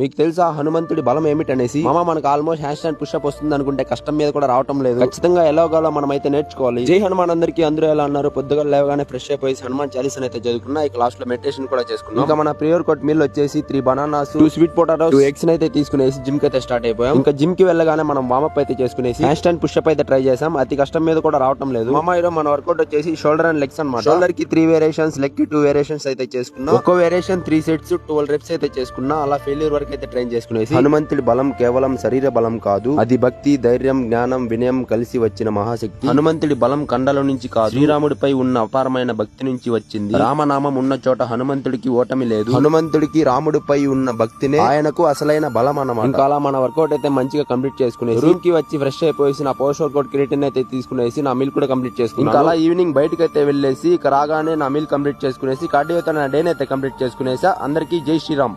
మీకు తెలుసా హనుమంతుడి బలం ఏమిటనేసి? మనకు ఆల్మోస్ట్ హ్యాండ్ స్టాండ్ పుషప్ వస్తుంది అనుకుంటే కష్టం మీద కూడా రావటం లేదు. ఖచ్చితంగా ఎలాగోలా మనం అయితే నేర్చుకోవాలి. జై హనుమాన్ అందరికీ. అందరూ ఎలా అన్నారు? పొద్దుగా లేవగానే ఫ్రెష్ అయిపోయి హనుమాన్ చాలీసా అయితే చదువుకున్నా. ఈ క్లాస్ లో మెడిటేషన్ కూడా చేసుకున్నాం. ఇంకా మన ప్రియర్ కోట్ మీల్ వచ్చేసి 3 బనానాస్, 2 స్వీట్ పొటాటోస్, 2 ఎగ్స్ అయితే తీసుకునేసి జిమ్ కి అయితే స్టార్ట్ అయిపోయాం. ఇంకా జిమ్ కి వెళ్ళగానే మనం వామప్ అయితే చేసుకునేసి హ్యాండ్ స్టాండ్ పుషప్ అయితే ట్రై చేసాం. అతి కష్టం మీద కూడా రావటం లేదు. మామయ్యలో మన వర్కౌట్ వచ్చేసి షోల్డర్ అండ్ లెగ్స్ అన్నమాట. షోల్డర్ కి 3 వేరియేషన్స్, లెగ్ కి 2 వేరియేషన్స్ అయితే చేసుకున్నాం. ఒక్కో వేరియేషన్ 3 సెట్స్ 12 రెప్స్ అయితే చేసుకున్నా. అలా ఫెయిల్యూర్ వరకు అయితే ట్రైన్ చేసుకునేసి హనుమంతుడి బలం కేవలం శరీర బలం కాదు, అది భక్తి, ధైర్యం, జ్ఞానం, వినయం కలిసి వచ్చిన మహాశక్తి. హనుమంతుడి బలం కండల నుంచి కాదు, శ్రీరాముడిపై ఉన్న అపారమైన భక్తి నుంచి వచ్చింది. రామనామం ఉన్న చోట హనుమంతుడికి ఓటమి లేదు. హనుమంతుడికి రాముడిపై ఉన్న భక్తినే ఆయనకు అసలైన బలం అన్నమాట. ఇంకా అలా మన వర్కౌట్ అయితే మంచిగా కంప్లీట్ చేసుకునేసి రూమ్ కి వచ్చి ఫ్రెష్ అయిపోయి నా పోస్ట్ వర్కౌట్ క్రియేటిన్ అయితే తీసుకునేసి నా మీల్ కూడా కంప్లీట్ చేసుకున్నాను. ఇంకా అలా ఈవినింగ్ బయటకి అయితే వెళ్ళేసి ఇక రాగానే నా మీల్ కంప్లీట్ చేసుకునేసి కార్డియోతో నా డే అయితే కంప్లీట్ చేసుకునేసా. అందరికీ జై శ్రీరామ్.